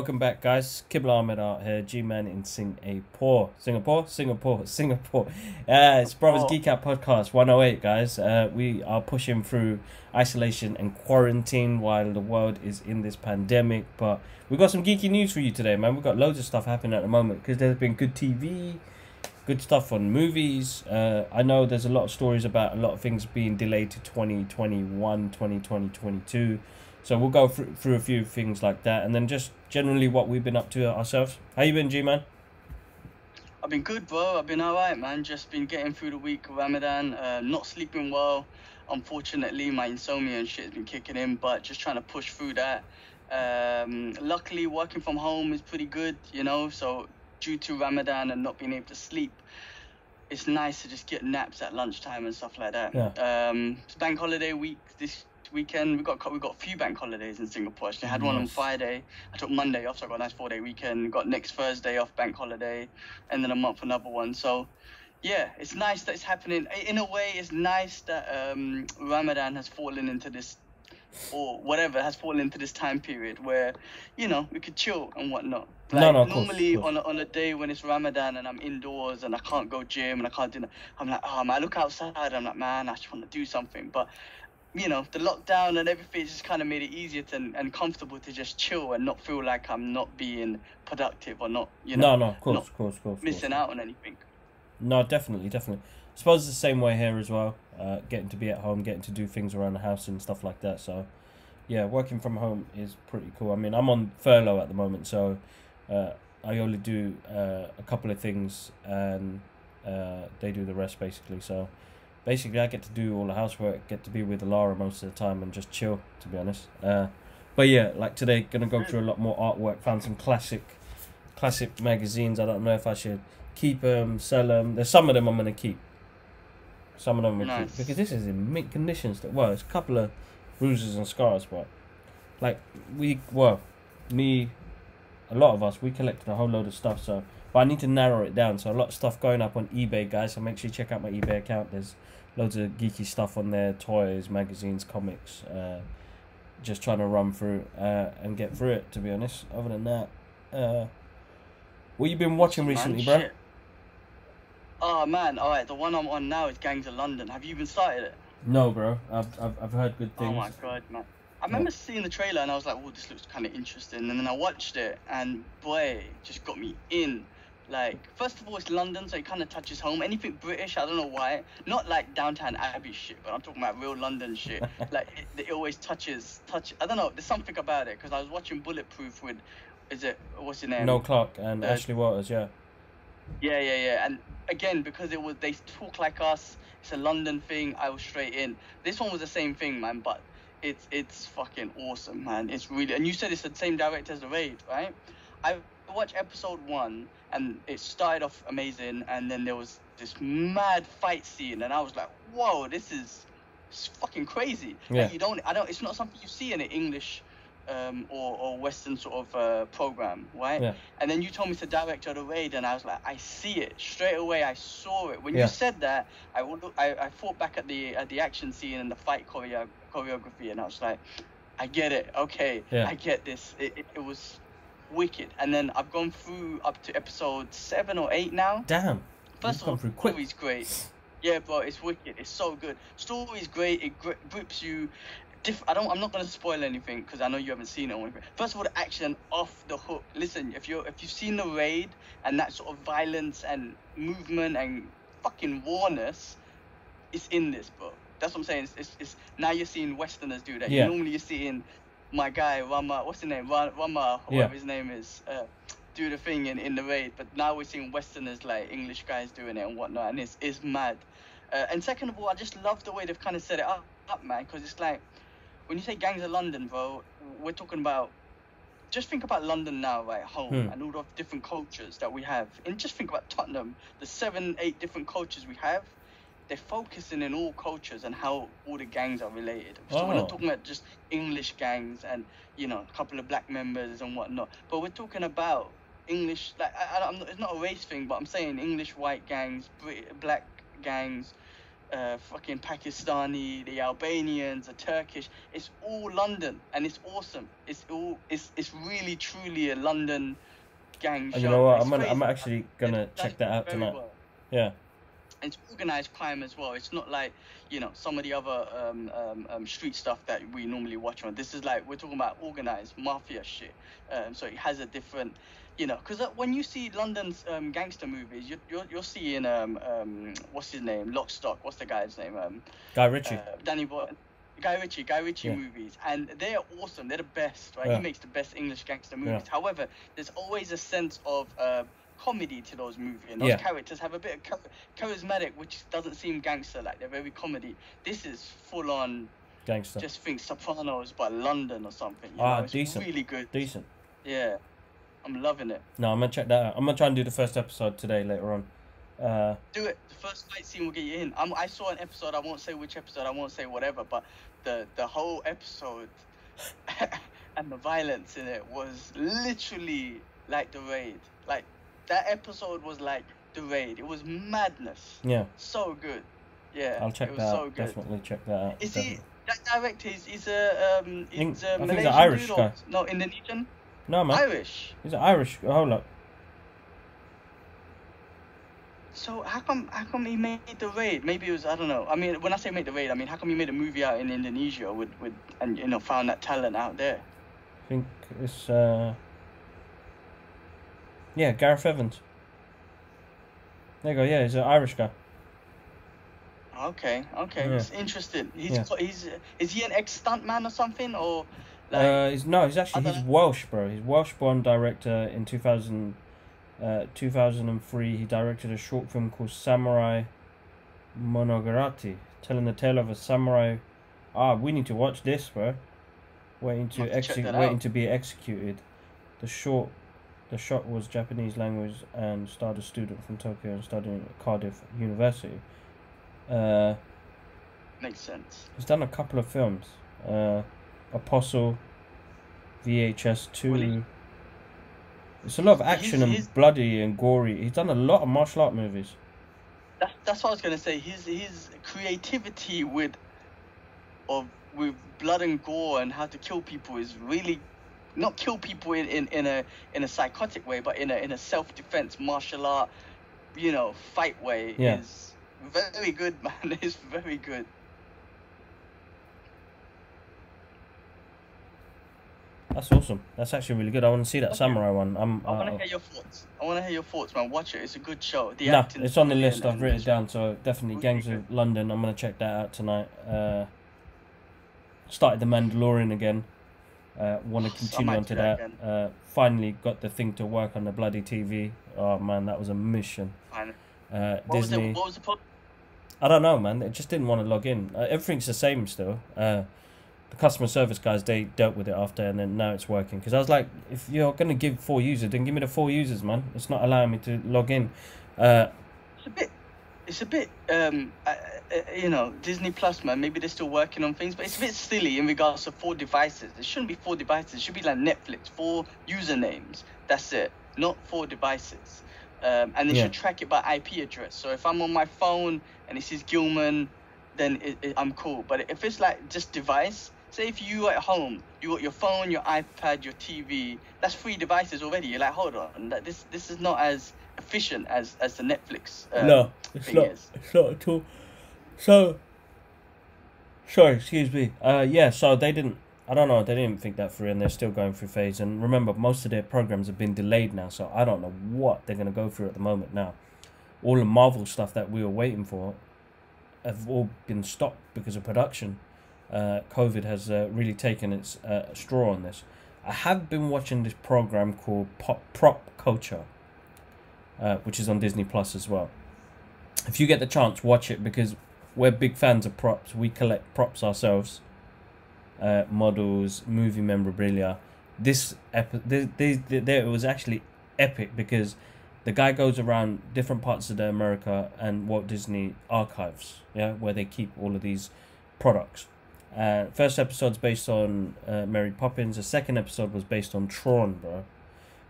welcome back, guys. Kibla Ahmed out here, G-Man in Singapore. It's Brothers Geek Out Podcast 108, guys. We are pushing through isolation and quarantine while the world is in this pandemic. But we got some geeky news for you today, man. We've got loads of stuff happening at the moment because there's been good TV, good stuff on movies. I know there's a lot of stories about a lot of things being delayed to 2021, 2022. So we'll go through a few things like that, and then just generally what we've been up to ourselves. How you been, G-Man? I've been good, bro. I've been alright, man. Just been getting through the week of Ramadan. Not sleeping well. Unfortunately, my insomnia and shit has been kicking in, but just trying to push through that. Luckily, working from home is pretty good, you know. So due to Ramadan and not being able to sleep, it's nice to just get naps at lunchtime and stuff like that. Yeah. It's bank holiday week this weekend. We got a few bank holidays in Singapore. Actually, I had one on Friday. I took Monday off, so I got a nice 4-day weekend. Got next Thursday off, bank holiday, and then a month another one. So yeah, it's nice that it's happening. In a way, it's nice that Ramadan has fallen into this, or whatever has fallen into this time period where, you know, we could chill and whatnot. Like, of normally course. on a day when it's Ramadan and I'm indoors and I can't go gym and I can't do that, I'm like, oh man, I look outside, I'm like, man, I just want to do something. But you know, the lockdown and everything just kind of made it easier and comfortable to just chill and not feel like I'm not being productive or not, you know, of course, missing out on anything. No, definitely. I suppose it's the same way here as well. Getting to be at home, getting to do things around the house and stuff like that. So, yeah, working from home is pretty cool. I mean, I'm on furlough at the moment, so I only do a couple of things and they do the rest, basically. So, basically, I get to do all the housework, get to be with Lara most of the time and just chill, to be honest. But yeah, like today, going to go through a lot more artwork. Found some classic magazines. I don't know if I should keep them, sell them. There's some of them I'm going to keep. Some of them I'm going to keep. Because this is in mint conditions. Well, it's a couple of bruises and scars, but like me, a lot of us, we collected a whole load of stuff. So, but I need to narrow it down. So a lot of stuff going up on eBay, guys. So make sure you check out my eBay account. There's loads of geeky stuff on there, toys, magazines, comics. Just trying to run through and get through it, to be honest. Other than that, what you been watching recently, bro? Shit. Oh man, alright, the one I'm on now is Gangs of London. Have you even started it? No, bro. I've heard good things. Oh my god, man. I remember seeing the trailer and I was like, oh, this looks kind of interesting. And then I watched it and boy, it just got me in. Like, first of all, it's London, so it kind of touches home. Anything British, I don't know why. Not like Downtown Abbey shit, but I'm talking about real London shit. Like, it always touches. I don't know, there's something about it. Because I was watching Bulletproof with, what's your name? Noel Clark and Ashley Waters, yeah. Yeah. And again, because they talk like us, it's a London thing, I was straight in. This one was the same thing, man, but it's fucking awesome, man. It's really, and you said it's the same director as The Raid, right? I watched episode 1 and it started off amazing, and then there was this mad fight scene and I was like, whoa, this is fucking crazy. Yeah. And it's not something you see in an English or Western sort of program, right? Yeah. And then you told me to director of The Raid and I was like, I see it straight away. I saw it when you said that. I thought back at the action scene and the fight choreography, and I was like, I get it. Okay, I get this. It was wicked. And then I've gone through up to episode 7 or 8 now. Damn. First of all, story's great. Yeah, bro, it's wicked. It's so good. Story's great. It grips you. I'm not gonna spoil anything because I know you haven't seen it or anything. First of all, the action off the hook. Listen, if you've seen The Raid and that sort of violence and movement and fucking warness, it's in this, bro. That's what I'm saying. It's now you're seeing Westerners do that. Yeah. Normally you're seeing my guy Rama, what's his name, Rama, whatever his name is, do the thing in The Raid. But now we're seeing Westerners, like English guys, doing it and whatnot, and it's mad. And second of all, I just love the way they've kind of set it up, man, because it's like, when you say Gangs of London, bro, we're talking about, just think about London now, right, home, and all the different cultures that we have. And just think about Tottenham, the 7-8 different cultures we have. They're focusing in all cultures and how all the gangs are related. So we're not talking about just English gangs and, you know, a couple of black members and whatnot. But we're talking about English, like, it's not a race thing, but I'm saying English white gangs, black gangs, fucking Pakistani, the Albanians, the Turkish. It's all London, and it's awesome. It's really truly a London gang show. You know what? It's I'm actually gonna check that out tonight. Well. Yeah. And it's organized crime as well. It's not like, you know, some of the other street stuff that we normally watch on. This is like, we're talking about organized mafia shit. So it has a different, you know, because when you see London's gangster movies, you're seeing what's his name, Lock, Stock. What's the guy's name? Guy Ritchie. Danny Boy. Guy Ritchie movies, and they're awesome. They're the best, right? He makes the best English gangster movies. However, there's always a sense of comedy to those movies, and those characters have a bit of charismatic, which doesn't seem gangster like. They're very comedy. This is full on gangster. Just think Sopranos but London or something. You know? It's decent. Really good. Decent. Yeah, I'm loving it. No, I'm gonna check that out. I'm gonna try and do the first episode today later on. Do it. The first fight scene will get you in. I saw an episode. I won't say which episode. I won't say whatever. But the whole episode and the violence in it was literally like the Raid. Like, that episode was like the Raid. It was madness. Yeah. So good. Yeah. I'll check that out. So definitely check that out. Is he that director? He's a Malaysian he's an Irish dude guy. No, Indonesian. No, man. Irish. He's an Irish. Hold up. So how come he made the Raid? Maybe it was, I don't know. I mean, when I say make the Raid, I mean, how come he made a movie out in Indonesia with and, you know, found that talent out there? I think it's yeah, Gareth Evans. There you go. Yeah, he's an Irish guy. Okay. Yeah. It's interesting. Is he an ex-stuntman or something, or like? He's Welsh, bro. He's Welsh-born director. In 2003, he directed a short film called Samurai Monogatari, telling the tale of a samurai. We need to watch this, bro. Waiting to be executed. The shot was Japanese language and starred a student from Tokyo and studying at Cardiff University. Makes sense. He's done a couple of films. Apostle, VHS 2. It's a lot of action and bloody and gory. He's done a lot of martial art movies. That's what I was gonna say. His creativity with blood and gore and how to kill people is really not kill people in a psychotic way, but in a self-defense martial art, you know, fight way. Is very good, man. It's very good. That's awesome. That's actually really good. I want to see that samurai one. I want to hear your thoughts. Man. Watch it. It's a good show. It's on the list. I've written it down. So definitely, Gangs of London. I'm gonna check that out tonight. Started The Mandalorian again. Want to continue onto that. Finally got the thing to work on the bloody TV. Oh man, that was a mission. Disney. What was the problem? I don't know, man. It just didn't want to log in. Everything's the same still. The customer service guys, they dealt with it after, and then now it's working. Because I was like, if you're gonna give 4 users, then give me the 4 users, man. It's not allowing me to log in. It's a bit, you know, Disney Plus, man. Maybe they're still working on things, but it's a bit silly in regards to 4 devices. It shouldn't be 4 devices. It should be like Netflix, 4 usernames. That's it, not 4 devices. And they should track it by IP address. So if I'm on my phone and it says Gilman, then I'm cool. But if it's like just device, say if you at home, you got your phone, your iPad, your TV, that's 3 devices already. You're like, hold on, this is not as efficient as the Netflix no, it's not. It's not at all. So, sorry, excuse me. So they didn't. I don't know. They didn't think that through, and they're still going through phase. And remember, most of their programs have been delayed now, so I don't know what they're gonna go through at the moment now. All the Marvel stuff that we were waiting for have all been stopped because of production. COVID has really taken its straw on this. I have been watching this program called Prop Culture, which is on Disney Plus as well. If you get the chance, watch it, because we're big fans of props. We collect props ourselves, models, movie memorabilia. It was actually epic, because the guy goes around different parts of America and Walt Disney archives, where they keep all of these products. First episode's based on Mary Poppins. The second episode was based on Tron, bro.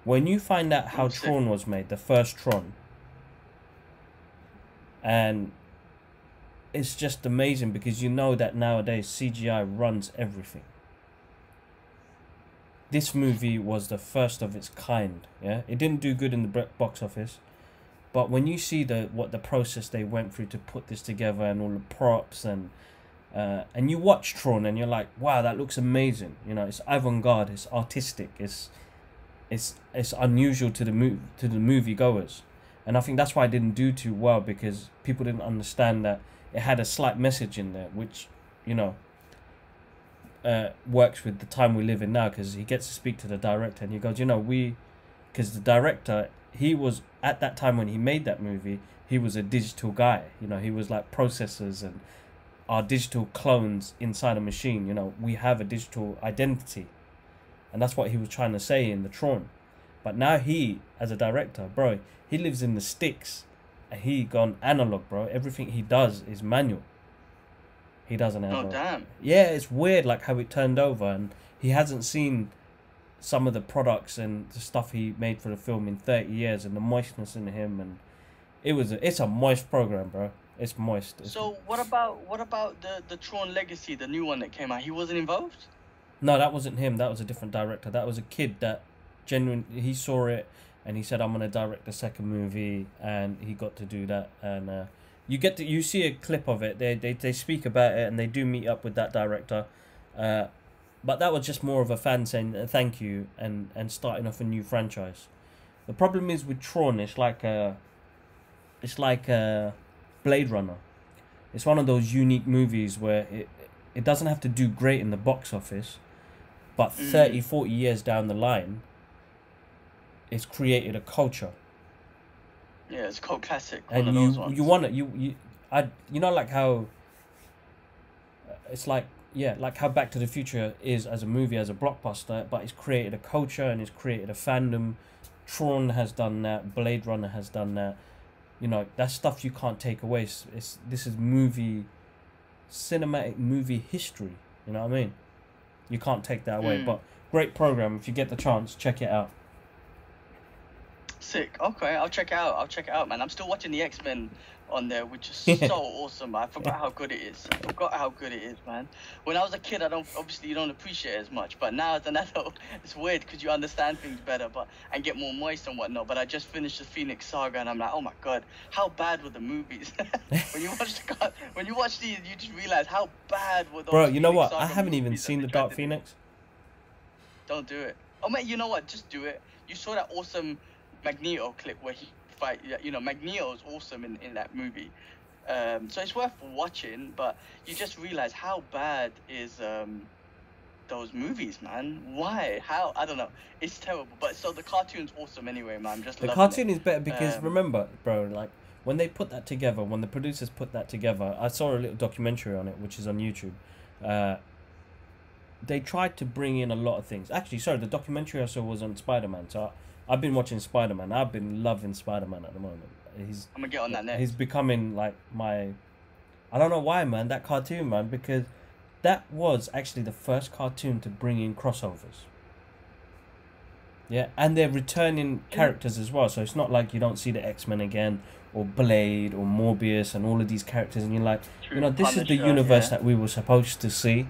When you find out how Tron was made, the first Tron, and it's just amazing because you know that nowadays CGI runs everything. This movie was the first of its kind. Yeah, it didn't do good in the box office, but when you see what the process they went through to put this together and all the props and you watch Tron and you're like, wow, that looks amazing. You know, it's avant-garde, it's artistic, it's unusual to the movie goers, and I think that's why it didn't do too well, because people didn't understand that it had a slight message in there, which, you know, works with the time we live in now, because he gets to speak to the director and he goes, you know, because the director, he was at that time when he made that movie, he was a digital guy. You know, he was like processors and our digital clones inside a machine. You know, we have a digital identity. And that's what he was trying to say in the Tron. But now he, as a director, bro, he lives in the sticks. And he gone analog, bro. Everything he does is manual. He doesn't have. Oh, damn. Yeah, it's weird, like how it turned over, and he hasn't seen some of the products and the stuff he made for the film in 30 years, and the moistness in him, and it's a moist program, bro. It's moist. So what about the Tron Legacy, the new one that came out? He wasn't involved? No, that wasn't him. That was a different director. That was a kid that genuinely, he saw it and he said, I'm gonna direct the second movie, and he got to do that. And you see a clip of it. They speak about it and they do meet up with that director. But that was just more of a fan saying thank you and starting off a new franchise. The problem is with Tron, it's like Blade Runner. It's one of those unique movies where it doesn't have to do great in the box office, but 30, 40 years down the line, it's created a culture. Yeah, it's a cult classic. And you want it. You know, like how it's like, yeah, like how Back to the Future is as a movie, as a blockbuster, but it's created a culture and it's created a fandom. Tron has done that. Blade Runner has done that. You know, that's stuff you can't take away. This is cinematic movie history. You know what I mean? You can't take that away. But great program. If you get the chance, check it out. Sick. Okay, I'll check it out, man. I'm still watching the X-Men on there, which is so awesome. I forgot how good it is. Man. When I was a kid, you don't appreciate it as much, but now as an adult, it's weird because you understand things better, and get more moist and whatnot. But I just finished the Phoenix Saga, and I'm like, oh my god, how bad were the movies? when you watch these, you just realize how bad were those. Bro, you know Phoenix what? Saga I haven't even movies seen the Dark Phoenix. Don't do it. Oh man, you know what? Just do it. You saw that awesome Magneto clip where he fight. You know, Magneto is awesome in that movie. So it's worth watching, but you just realize how bad is those movies, man. Why? How? I don't know. It's terrible. But so the cartoon's awesome anyway, man. The cartoon is better because remember, bro, like when they put that together, when the producers put that together, I saw a little documentary on it, which is on YouTube. They tried to bring in a lot of things. Actually, sorry, the documentary I saw was on Spider-Man. So I've been watching Spider-Man. I've been loving Spider-Man at the moment. I'm gonna get on that next. He's becoming like my... I don't know why, man, that cartoon, man, because that was actually the first cartoon to bring in crossovers. Yeah, and they're returning characters as well. So it's not like you don't see the X-Men again, or Blade, or Morbius, and all of these characters, and you're like, you know, this is the universe that we were supposed to see.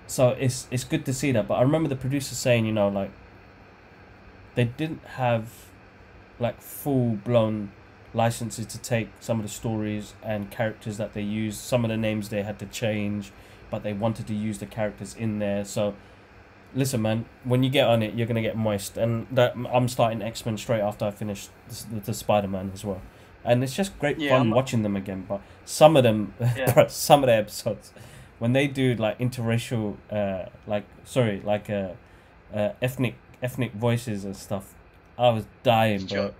So it's good to see that. But I remember the producer saying, you know, like, they didn't have like full-blown licenses to take some of the stories and characters that they used. Some of the names they had to change, but they wanted to use the characters in there. So listen, man, when you get on it, you're gonna get moist. And that I'm starting X-Men straight after I finish the Spider-Man as well, and it's just great fun watching them again. But some of them, some of the episodes, when they do like interracial, ethnic voices and stuff, I was dying, bro.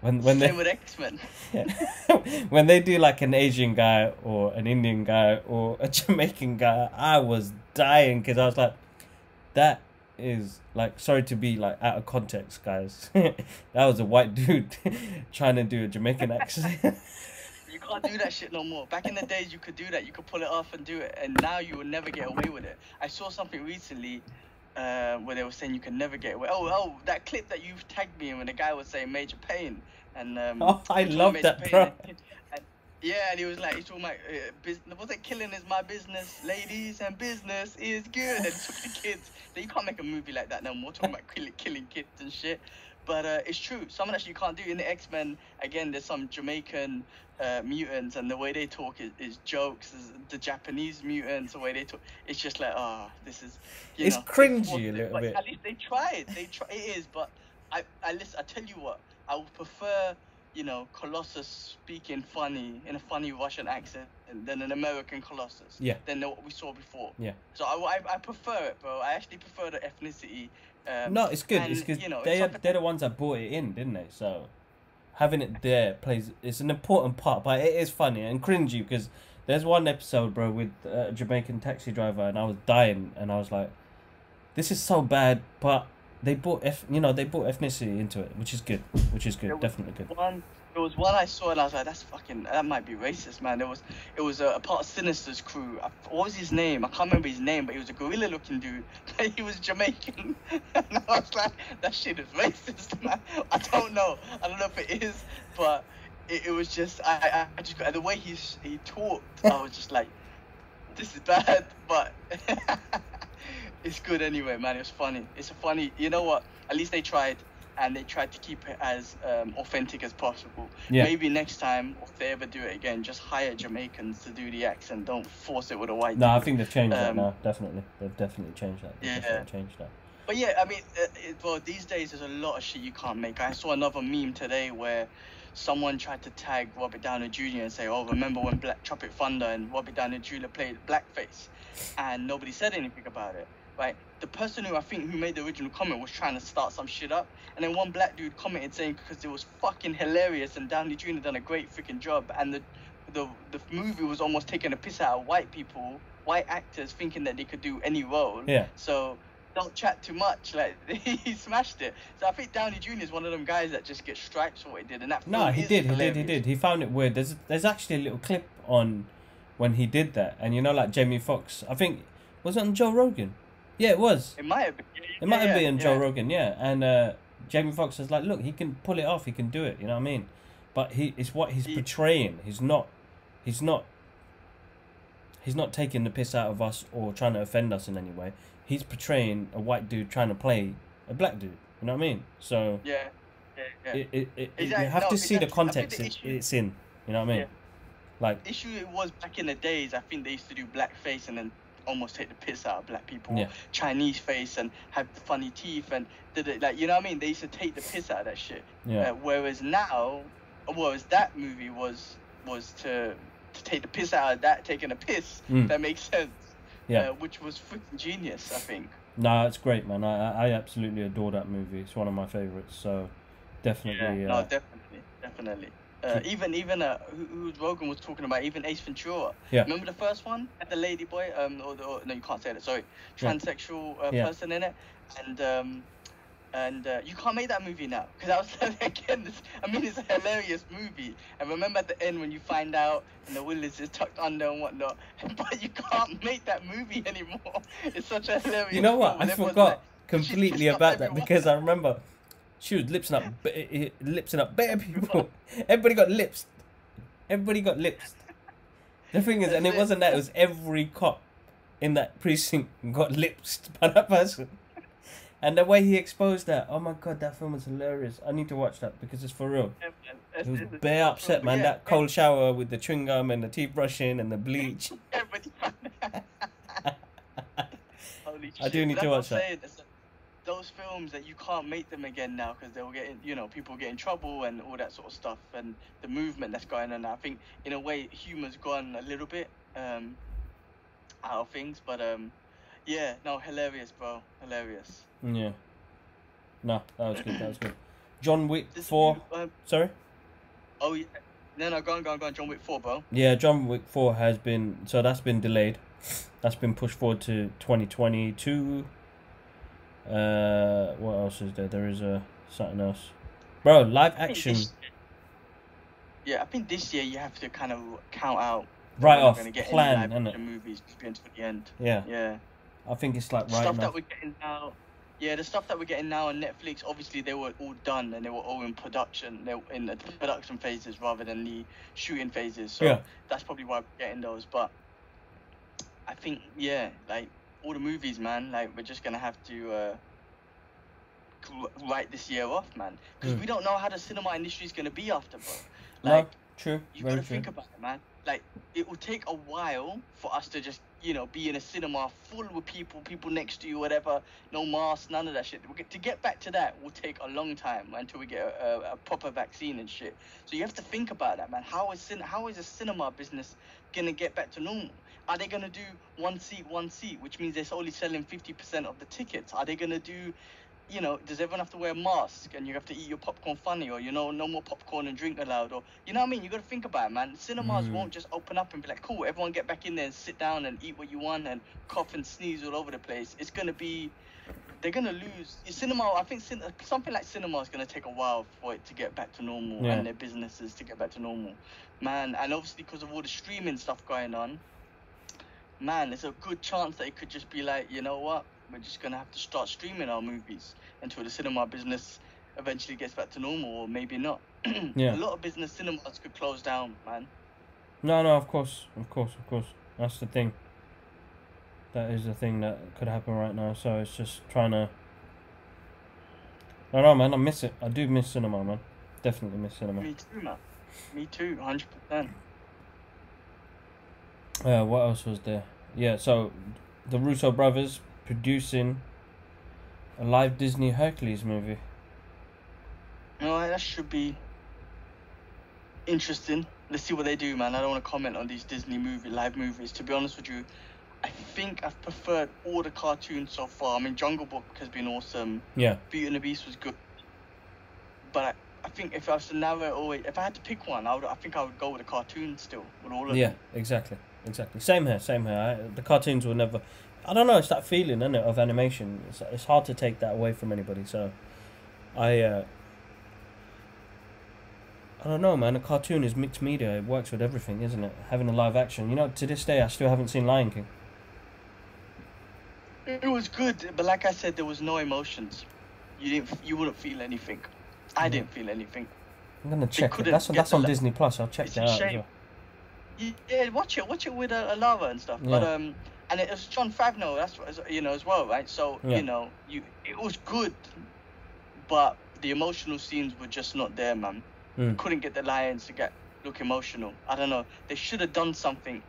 When they with X-Men. When they do like an Asian guy or an Indian guy or a Jamaican guy, I was dying because I was like, that is like, sorry to be like out of context, guys. That was a white dude trying to do a Jamaican accent. You can't do that shit no more. Back in the days, you could do that. You could pull it off and do it, and now you will never get away with it. I saw something recently where they were saying you can never get away. Oh, that clip that you've tagged me in when the guy was saying Major Pain, and I love that, bro. Yeah, and he was like, he's talking about, was it killing is my business, ladies, and business is good. And took the kids. You can't make a movie like that no more, talking about killing kids and shit. But it's true. Something that you can't do in the X-Men. Again, there's some Jamaican mutants, and the way they talk is jokes. The Japanese mutants, the way they talk, it's just like, this is, it's cringy a little bit. At least they tried. It is, but I tell you what, I would prefer, Colossus speaking funny in a funny Russian accent than an American Colossus. Yeah. Than what we saw before. Yeah. So I prefer it, bro. I actually prefer the ethnicity. No, it's good. It's because they're the ones that brought it in, didn't they? So having it there it's an important part, but it is funny and cringy because there's one episode, bro, with a Jamaican taxi driver, and I was dying, and I was like, this is so bad, but they brought ethnicity into it, which is good. Definitely good. There was one I saw and I was like, that might be racist, man. It was a part of Sinister's crew. What was his name? I can't remember his name, but he was a gorilla looking dude. He was Jamaican. And I was like, that shit is racist, man. I don't know if it is, but it was just, I just, the way he talked, I was just like, this is bad, but it's good anyway, man. It was funny. It's a funny, you know what? At least they tried. And they tried to keep it as authentic as possible. Yeah. Maybe next time, if they ever do it again, just hire Jamaicans to do the accent. Don't force it with a white. No, I think they've changed that now. Definitely, they've definitely changed that. But yeah, I mean, well, these days there's a lot of shit you can't make. I saw another meme today where someone tried to tag Robert Downey Jr. and say, "Oh, remember when Tropic Thunder and Robert Downey Jr. played blackface?" And nobody said anything about it. Right, the person who made the original comment was trying to start some shit up, and then one black dude commented saying because it was fucking hilarious and Downey Jr. done a great freaking job, and the movie was almost taking a piss out of white actors thinking that they could do any role. Yeah. So don't chat too much. Like, he smashed it. So I think Downey Jr. is one of them guys that just gets stripes for what he did, and that. No, he did. He found it weird. There's actually a little clip on when he did that, and like Jamie Foxx. I think was it on Joe Rogan? Yeah, it was. It might have been. It might have been Joe Rogan, yeah. And Jamie Foxx was like, look, he can pull it off, he can do it, you know what I mean? But it's what he's portraying. He's not taking the piss out of us or trying to offend us in any way. He's portraying a white dude trying to play a black dude, you know what I mean? So yeah. You have to see the context it's in, you know what I mean? Yeah. Like, the issue it was back in the days, I think they used to do blackface and then almost take the piss out of black people, Chinese face and have funny teeth and like, you know what I mean? They used to take the piss out of that shit. Yeah. Whereas that movie was to take the piss out of that taking a piss. That makes sense. Yeah. Which was freaking genius, I think. No, it's great, man. I absolutely adore that movie. It's one of my favorites. So definitely. Yeah. No, definitely. Even who Rogan was talking about, even Ace Ventura. Yeah. Remember the first one? Had the lady boy, no, you can't say that. Sorry, transsexual person in it, and you can't make that movie now because I was again. It's a hilarious movie. And remember at the end when you find out and the Willis is tucked under and whatnot, but you can't make that movie anymore. It's such a hilarious. You know what? Film. I forgot completely about that because I remember. She was lipsing up bare people. Everybody got lips. The thing is, and it wasn't that, it was every cop in that precinct got lipsed by that person. And the way he exposed that, oh my god, that film was hilarious. I need to watch that because it's for real. It was bare upset, man. That cold shower with the chewing gum and the teeth brushing and the bleach. I do need to watch that. Those films that you can't make them again now because they'll get people get in trouble and all that sort of stuff and the movement that's going on. I think in a way humor's gone a little bit out of things, but hilarious, bro, hilarious. Yeah. No, that was good. John Wick 4. Sorry. Oh yeah. No, go on. John Wick 4, bro. Yeah, John Wick 4 that's been delayed. That's been pushed forward to 2022. What else is there? There is something else, bro. Live action. I think this year you have to kind of count out right off plan, isn't it? Movies until the end. Yeah. I think it's like right stuff now. That we're getting now. Yeah, the stuff that we're getting now on Netflix, obviously they were all done and they were all in production. They were in the production phases rather than the shooting phases. So that's probably why we're getting those. But I think, yeah, like all the movies, man, like we're just gonna have to write this year off, man, because we don't know how the cinema industry is gonna be after, bro. Like, no, true. You gotta think about it, man. Like, it will take a while for us to just, be in a cinema full with people next to you, whatever, no masks, none of that shit. To get back to that will take a long time until we get a proper vaccine and shit. So you have to think about that, man. How is a cinema business gonna get back to normal? Are they gonna do one seat, which means they're only selling 50% of the tickets? Are they gonna do, does everyone have to wear a mask and you have to eat your popcorn funny, or no more popcorn and drink allowed, or you know what I mean? You got to think about it, man. Cinemas won't just open up and be like, cool, everyone get back in there and sit down and eat what you want and cough and sneeze all over the place. It's gonna be, they're gonna lose. Cinema, I think something like cinema is gonna take a while for it to get back to normal and their businesses to get back to normal, man. And obviously because of all the streaming stuff going on, man, there's a good chance that it could just be like, you know what? We're just going to have to start streaming our movies until the cinema business eventually gets back to normal, or maybe not. A lot of business cinemas could close down, man. No, of course. That's the thing. That is the thing that could happen right now. So it's just trying to... I don't know, man. I miss it. I do miss cinema, man. Definitely miss cinema. Me too, man. Me too, 100%. What else was there? Yeah, so the Russo brothers producing a live Disney Hercules movie. That should be interesting. Let's see what they do, man. I don't want to comment on these Disney live movies. To be honest with you, I think I've preferred all the cartoons so far. I mean, Jungle Book has been awesome. Yeah. Beauty and the Beast was good. But I think if I was to narrow it, if I had to pick one, I think I would go with the cartoons still, with all of them. Yeah, exactly. Same here. The cartoons will never... I don't know, it's that feeling, isn't it, of animation. It's hard to take that away from anybody, so... I don't know, man. A cartoon is mixed media. It works with everything, isn't it? Having a live action. To this day, I still haven't seen Lion King. It was good, but like I said, there was no emotions. You wouldn't feel anything. I didn't feel anything. I'm gonna check it. That's on Disney Plus. I'll check that out as well. Yeah, watch it with Alara and stuff. Yeah. But and it was John Favreau. That's as well, right? So it was good, but the emotional scenes were just not there, man. Couldn't get the lions to look emotional. I don't know. They should have done something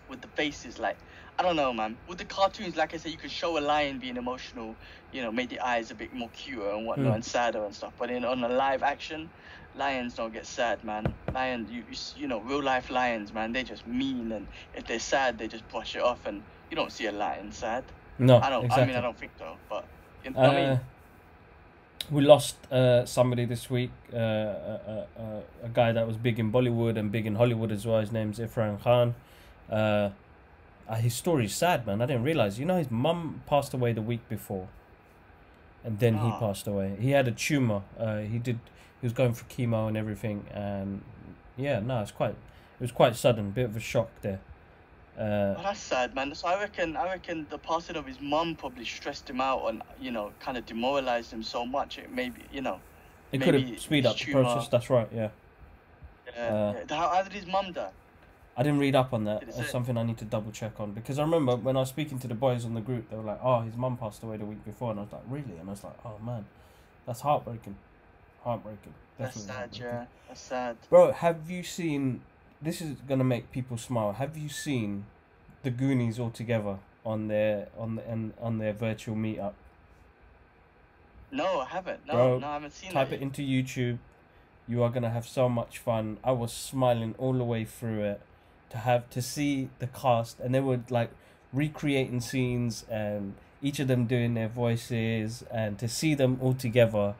with the faces. Like, I don't know, man. With the cartoons, like I said, you could show a lion being emotional. Make the eyes a bit more cuter and whatnot and sadder and stuff. But on a live action, lions don't get sad, man. Real life lions, man, they're just mean, and if they're sad, they just brush it off, and you don't see a lion sad. No, exactly. I mean, I don't think so, but what I mean. We lost somebody this week, a guy that was big in Bollywood and big in Hollywood as well. His name's Irfan Khan. His story is sad, man. I didn't realize. His mum passed away the week before, and then he passed away. He had a tumor. He was going for chemo and everything, and it was quite sudden. Bit of a shock there. That's sad, man. So I reckon the passing of his mum probably stressed him out and kind of demoralized him so much. It it could have speed up the process. That's right. Yeah. How did his mum die? I didn't read up on that. That's something I need to double check on, because I remember when I was speaking to the boys on the group, they were like, "Oh, his mum passed away the week before," and I was like, "Really?" And I was like, "Oh man, that's heartbreaking. Definitely that's sad, yeah. That's sad. Bro, have you seen? This is gonna make people smile. Have you seen the Goonies all together on their virtual meetup? No, I haven't. Bro, I haven't seen type it into YouTube. You are gonna have so much fun. I was smiling all the way through it to see the cast, and they were like recreating scenes and each of them doing their voices, and to see them all together.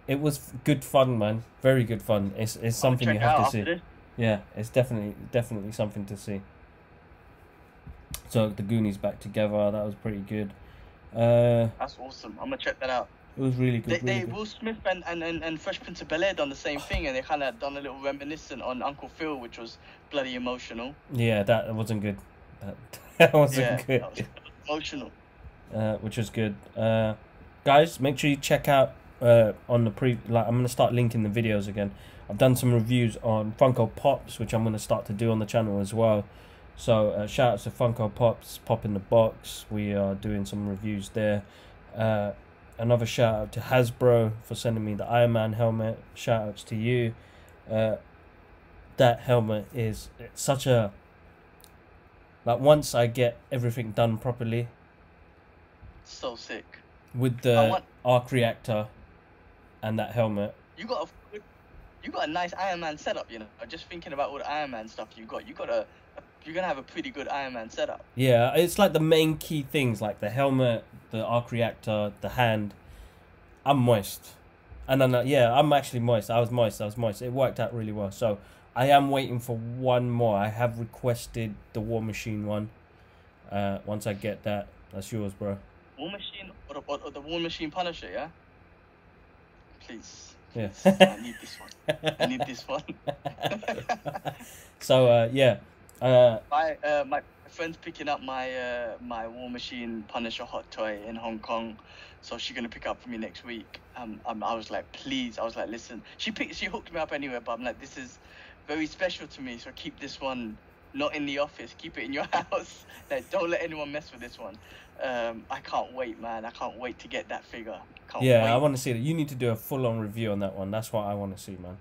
It was good fun, man. Very good fun. It's something you have to see. This. Yeah, it's definitely something to see. So the Goonies back together, that was pretty good. That's awesome. I'm gonna check that out. It was really good. Will Smith and Fresh Prince of Bel-Air done the same thing, and they kind of done a little reminiscent on Uncle Phil, which was bloody emotional. Yeah, that wasn't good. That wasn't good. That was emotional. which was good. Guys, make sure you check out on the I'm gonna start linking the videos again. I've done some reviews on Funko Pops, which I'm gonna start to do on the channel as well. So shout out to Funko Pops, Pop in the Box. We are doing some reviews there. Another shout out to Hasbro for sending me the Iron Man helmet. Shout outs to you. That helmet is such a, like, once I get everything done properly, so sick. With the arc reactor and that helmet, you got a nice Iron Man setup. You know, just thinking about all the Iron Man stuff you're gonna have a pretty good Iron Man setup. Yeah, it's like the main key things, like the helmet, the arc reactor, the hand. I'm moist. And then, I'm actually moist. I was moist. It worked out really well. So I am waiting for one more. I have requested the War Machine one. Once I get that, that's yours, bro. War Machine or the War Machine Punisher, yeah? Please. Yeah. I need this one. I need this one. So, my friend's picking up my my War Machine Punisher hot toy in Hong Kong, so she's gonna pick up for me next week. I was like, please. I was like, listen. She hooked me up anyway, but I'm like, this is very special to me, so keep this one not in the office. Keep it in your house. Like, don't let anyone mess with this one. I can't wait, man. I can't wait to get that figure. Wait. I want to see it. You need to do a full-on review on that one. That's what I want to see, man.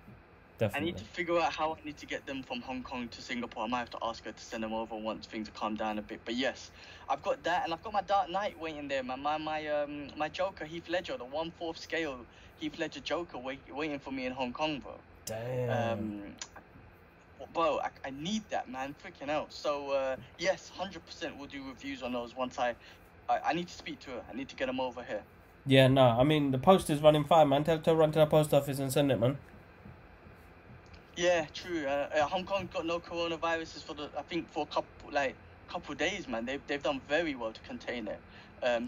Definitely. I need to figure out how I need to get them from Hong Kong to Singapore. I might have to ask her to send them over once things calm down a bit. But yes, I've got that, and I've got my Dark Knight waiting there, man. My Joker, Heath Ledger, the 1/4 scale Heath Ledger Joker, waiting for me in Hong Kong, bro. Damn. Bro, I need that, man. Freaking hell. So yes, 100% we'll do reviews on those once I need to speak to her. I need to get them over here. Yeah, no, I mean, the post is running fine, man. Tell her to run to the post office and send it, man. Yeah, true. Hong Kong got no coronaviruses for a couple days, man. They've done very well to contain it.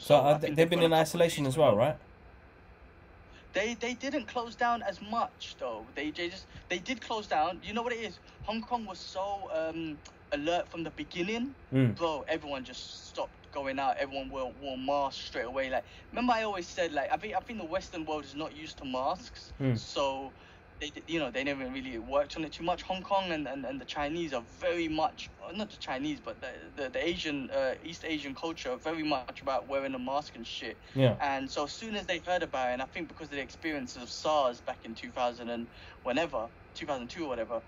So they've been in isolation as well, right? They didn't close down as much though. They did close down. You know what it is? Hong Kong was so alert from the beginning, bro. Everyone just stopped going out. Everyone wore masks straight away. Like, remember I always said, like, I think the Western world is not used to masks, so they never really worked on it too much. Hong Kong and the Chinese are very much, not the Chinese, but the Asian, East Asian culture are very much about wearing a mask and shit. Yeah. And so as soon as they heard about it, and I think because of the experiences of SARS back in 2002 or whatever,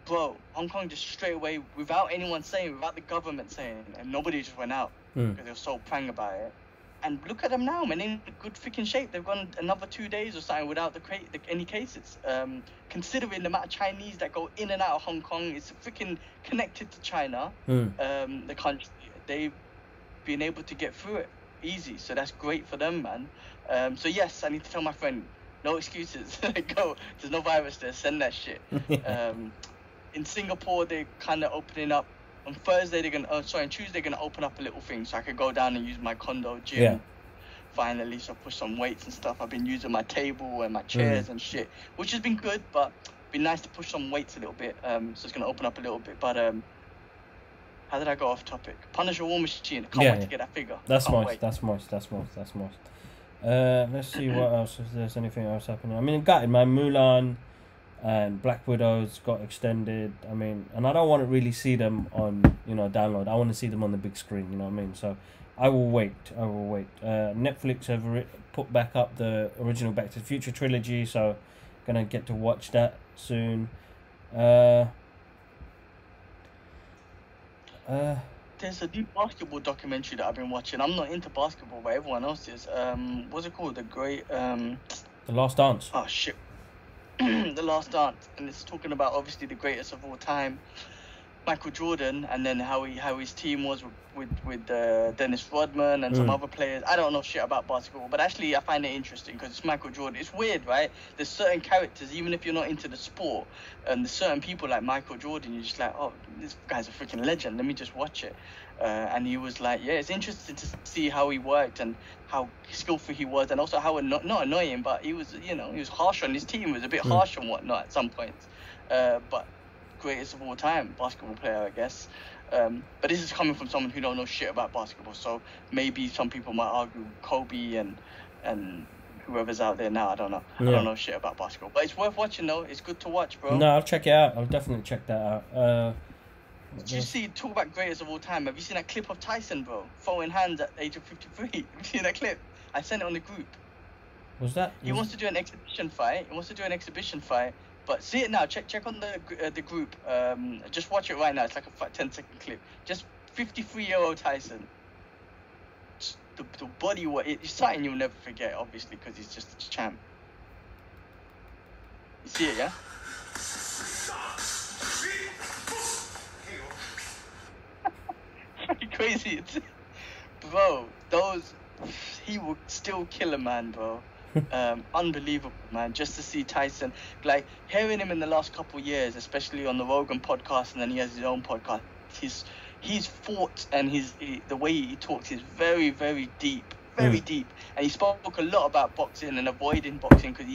bro, Hong Kong just straight away, without anyone saying, without the government saying, and nobody just went out because they were so prang about it. And look at them now, man, in good freaking shape. They've gone another 2 days or something without any cases. Considering the amount of Chinese that go in and out of Hong Kong, it's freaking connected to China. The country, they've been able to get through it easy. So that's great for them, man. So yes, I need to tell my friend, no excuses. Go. There's no virus there. Send that shit. In Singapore, they're kind of opening up. On Thursday, on Tuesday, they're gonna open up a little thing so I could go down and use my condo gym. Finally, so push some weights and stuff. I've been using my table and my chairs and shit, which has been good, but it'd be nice to push some weights a little bit. So it's gonna open up a little bit. But how did I go off topic? Punisher War Machine. Can't wait to get that figure. That's moist. Let's see what else. If there's anything else happening. I mean, gutted, man. Mulan and Black Widow's got extended. I mean, and I don't want to really see them on, download. I want to see them on the big screen, you know what I mean? So I will wait. Netflix have put back up the original Back to the Future trilogy, so gonna get to watch that soon. There's a new basketball documentary that I've been watching. I'm not into basketball, but everyone else is. What's it called? The Last Dance. Oh shit. The Last Dance, and it's talking about obviously the greatest of all time, Michael Jordan, and then how his team was with Dennis Rodman and some other players. I don't know shit about basketball, but actually I find it interesting because it's Michael Jordan. It's weird, right? There's certain characters, even if you're not into the sport, and there's certain people like Michael Jordan, you're just like, oh, this guy's a freaking legend. Let me just watch it. And he was like, yeah, it's interesting to see how he worked and how skillful he was, and also how not annoying, but he was, he was harsh on his team. He was a bit harsh and whatnot at some points. But greatest of all time basketball player, I guess. But this is coming from someone who don't know shit about basketball. So maybe some people might argue Kobe and whoever's out there now. I don't know. Yeah. I don't know shit about basketball, but it's worth watching though. It's good to watch, bro. No, I'll check it out. I'll definitely check that out. Did you see, talk about greatest of all time? Have you seen that clip of Tyson, bro, throwing hands at the age of 53? Have you seen that clip? I sent it on the group. Was that? He wants to do an exhibition fight. But see it now. Check on the group. Just watch it right now. It's like a 10-second clip. Just 53-year-old Tyson. The body, it's something you'll never forget, obviously, because he's just a champ. You see it, yeah? Pretty crazy. Bro, he will still kill a man, bro. Unbelievable, man. Just to see Tyson, like, hearing him in the last couple of years, especially on the Rogan podcast, and then he has his own podcast, he's fought, and the way he talks is very, very deep, deep. And he spoke a lot about boxing and avoiding boxing because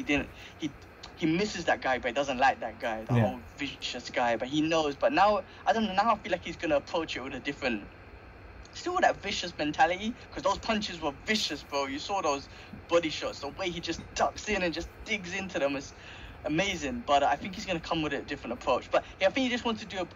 he misses that guy, but he doesn't like that guy, the whole vicious guy. But he knows. But now, I don't know. Now I feel like he's gonna approach it with a different, still with that vicious mentality, because those punches were vicious, bro. You saw those body shots. The way he just ducks in and just digs into them is amazing. But I think he's gonna come with a different approach. But yeah, I think he just wants to do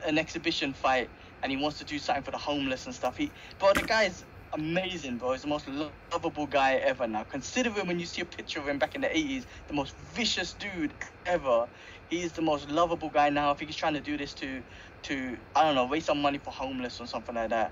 an exhibition fight, and he wants to do something for the homeless and stuff. But the guy's amazing, bro. He's the most lovable guy ever now. Considering when you see a picture of him back in the 80s, the most vicious dude ever. He is the most lovable guy now. I think he's trying to do this to I don't know, raise some money for homeless or something like that.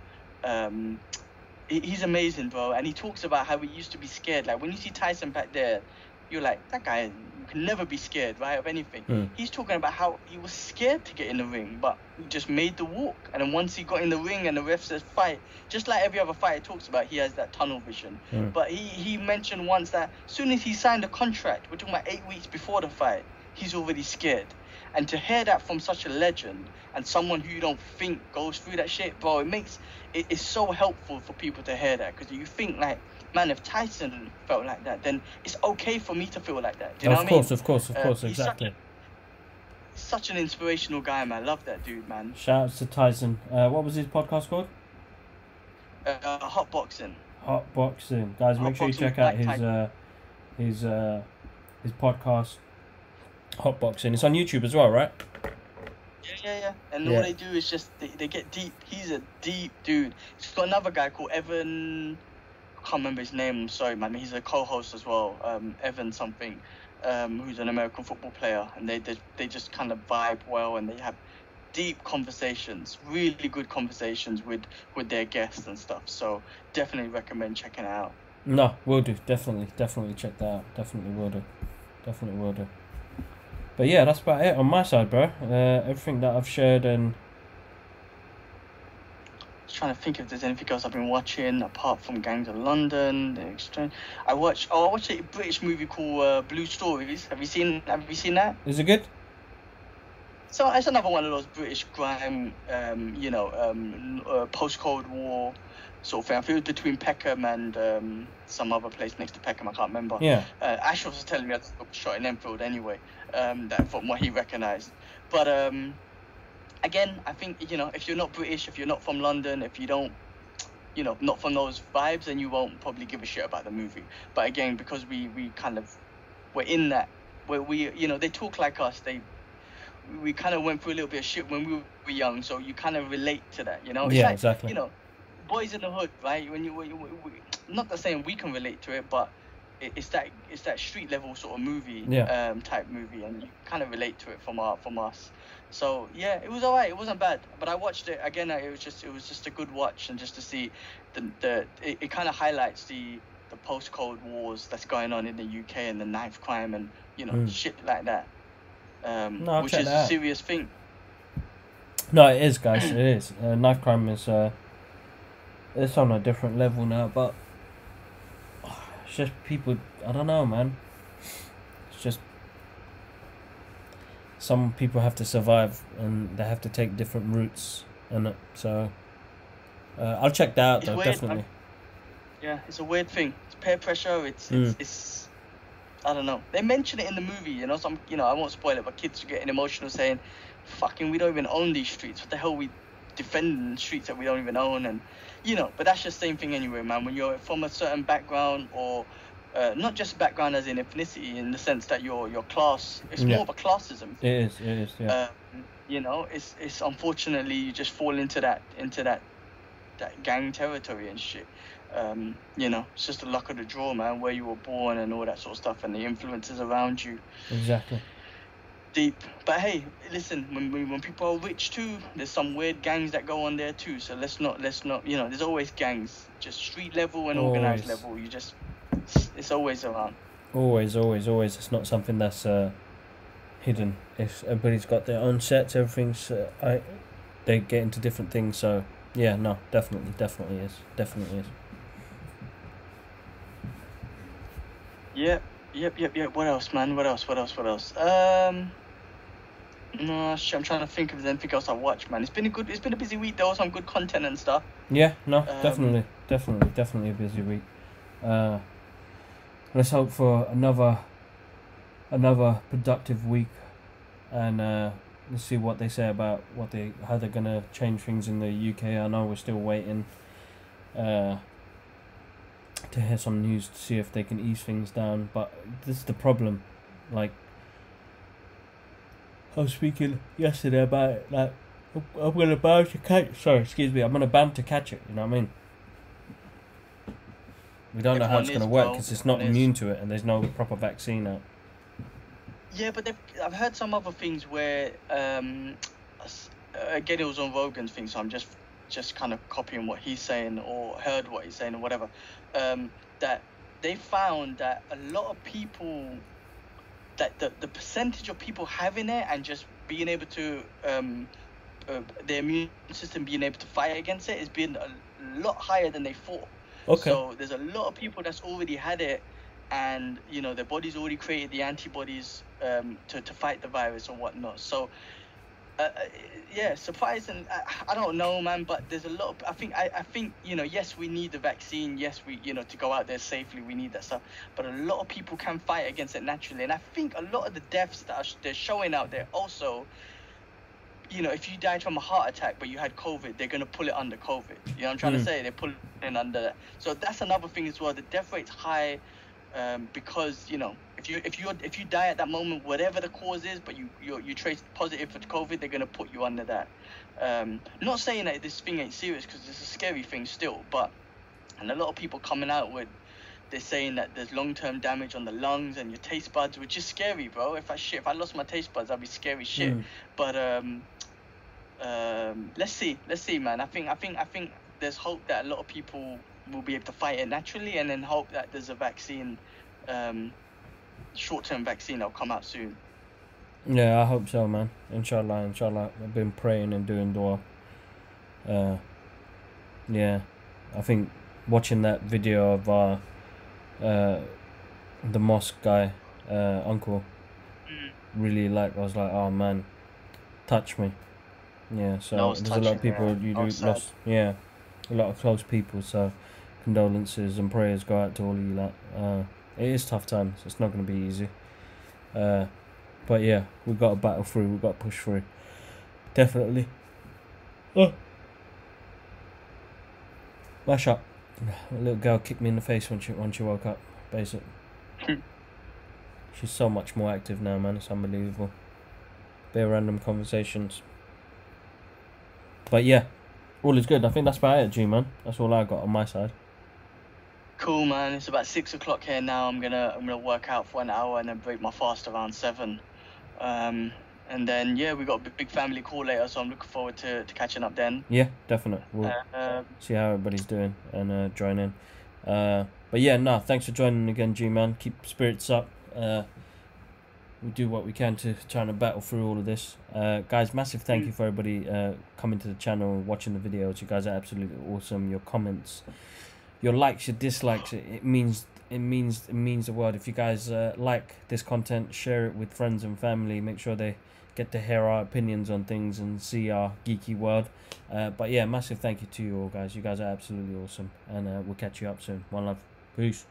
He's amazing, bro. And he talks about how he used to be scared. Like, when you see Tyson back there, you're like, that guy can never be scared, right, of anything. He's talking about how he was scared to get in the ring, but he just made the walk. And then once he got in the ring and the ref says fight, just like every other fighter talks about, he has that tunnel vision. But he mentioned once that as soon as he signed a contract, we're talking about 8 weeks before the fight, he's already scared. And to hear that from such a legend and someone who you don't think goes through that shit, bro, it's so helpful for people to hear that, because you think, like, man, if Tyson felt like that, then it's okay for me to feel like that. Do you know what I mean? Of course, exactly. Such an inspirational guy, man. Love that dude, man. Shout out to Tyson. What was his podcast called? Hot Boxing. Hot Boxing, guys. Make sure you check out his podcast, Hot Boxing. It's on YouTube as well, right? Yeah. And all they do is just they get deep. He's a deep dude. He's got another guy called Evan. I can't remember his name. I'm sorry, man. He's a co-host as well. Evan something, who's an American football player, and they just kind of vibe well, and they have deep conversations, really good conversations with their guests and stuff. So definitely recommend checking it out. No, will do. Definitely check that out. Definitely will do. But yeah, that's about it on my side, bro. Everything that I've shared, and just trying to think if there's anything else I've been watching apart from Gangs of London, The Exchange. I watched a British movie called Blue Stories. Have you seen that? Is it good? So it's another one of those British crime, post-Cold War sort of thing. I feel it was between Peckham and some other place next to Peckham. I can't remember. Yeah. Ash was telling me I was shot in Enfield anyway. That from what he recognised. But again, I think, if you're not British, if you're not from London, if you don't, not from those vibes, then you won't probably give a shit about the movie. But again, because we're in that, where they talk like us, we kind of went through a little bit of shit when we were young, so you kind of relate to that, It's yeah, like, exactly. Boys in the Hood, right? When not that saying we can relate to it, but it's that street level sort of movie, type movie, and you kind of relate to it from us. So yeah, it was alright. It wasn't bad, but I watched it again. It was just a good watch, and just to see it kind of highlights the post-Cold Wars that's going on in the UK, and the knife crime, and shit like that. Which is a serious thing. No, it is, guys. It is. Knife crime is it's on a different level now, but it's just people. I don't know, man. It's just some people have to survive, and they have to take different routes, and so I'll check that out, though, weird, definitely. Yeah, it's a weird thing. It's peer pressure. It's I don't know. They mention it in the movie, I won't spoil it, but kids are getting emotional saying, "Fucking, we don't even own these streets. What the hell we defending streets that we don't even own, and you know. But that's just the same thing anyway, man. When you're from a certain background, or not just background as in ethnicity, in the sense that your class, it's more of a classism. It is, yeah. You know, it's unfortunately you just fall into that gang territory and shit. You know, it's just the luck of the draw, man, where you were born and all that sort of stuff, and the influences around you. Exactly. Deep. But hey, listen, when people are rich too, there's some weird gangs that go on there too. So let's not, you know, there's always gangs, just street level and organized level. It's always around. Always. It's not something that's hidden. If everybody's got their own sets, everything's they get into different things. So yeah, no, definitely is. Yep. What else, man? What else? No, shit, I'm trying to think if there's anything else I watch, man. It's been a busy week though, some good content and stuff. Yeah, no, definitely a busy week. Let's hope for another productive week, and let's see what they say about how they're gonna change things in the UK. I know we're still waiting to hear some news to see if they can ease things down, but this is the problem. Like, I was speaking yesterday about it, like, I'm gonna bound to catch. I'm gonna bound to catch it. You know what I mean? We don't know how it's gonna work because it's not immune to it, and there's no proper vaccine out. Yeah, but I've heard some other things where, again, it was on Rogan's thing, so I'm just kind of copying what he's saying, or heard what he's saying, or whatever. That they found that a lot of people, that the percentage of people having it and just being able to, their immune system being able to fight against it, has been a lot higher than they thought. Okay. So there's a lot of people that's already had it, and you know their body's already created the antibodies to fight the virus or whatnot. So yeah, surprising. I don't know, man, but there's a lot of, I think you know, yes, we need the vaccine, yes, we, you know, to go out there safely, we need that stuff, but a lot of people can fight against it naturally, and I think a lot of the deaths that they're showing out there also, you know, if you died from a heart attack but you had COVID, they're gonna pull it under COVID. You know what I'm trying to say? They pull it in under that. So that's another thing as well. The death rate's high because, you know, if you die at that moment, whatever the cause is, but you trace positive for COVID, they're gonna put you under that. Not saying that this thing ain't serious, because it's a scary thing still, but, and a lot of people coming out with, they're saying that there's long-term damage on the lungs and your taste buds, which is scary, bro. If I lost my taste buds, that'd be scary shit. But let's see, man. I think there's hope that a lot of people will be able to fight it naturally, and then hope that there's a vaccine, short-term vaccine that'll come out soon. Yeah, I hope so, man. Inshallah. I've been praying and doing dua. Yeah, I think watching that video of the mosque guy, uncle, really, like, I was like, oh man, touch me. Yeah, so there's a lot of people lost. Yeah, a lot of close people. So condolences and prayers go out to all of you. Like, it is tough times. It's not going to be easy. But yeah, we've got to battle through. We've got to push through. Definitely. Oh. Mash up. A little girl kicked me in the face when she woke up. Basically. She's so much more active now, man. It's unbelievable. Bare random conversations. But yeah, all is good. I think that's about it, G-man. That's all I got on my side. Cool, man. It's about 6 o'clock here now. I'm gonna work out for an hour and then break my fast around 7. And then yeah, we got a big family call later, so I'm looking forward to catching up then. Yeah, definitely. We'll see how everybody's doing and join in. But yeah, thanks for joining again, G-man. Keep spirits up. We do what we can to try and battle through all of this. Guys, massive thank you for everybody coming to the channel, watching the videos. You guys are absolutely awesome. Your comments, your likes, your dislikes, it means the world. If you guys like this content, share it with friends and family. Make sure they get to hear our opinions on things and see our geeky world. But yeah, massive thank you to you all, guys. You guys are absolutely awesome, and we'll catch you up soon. One love. Peace.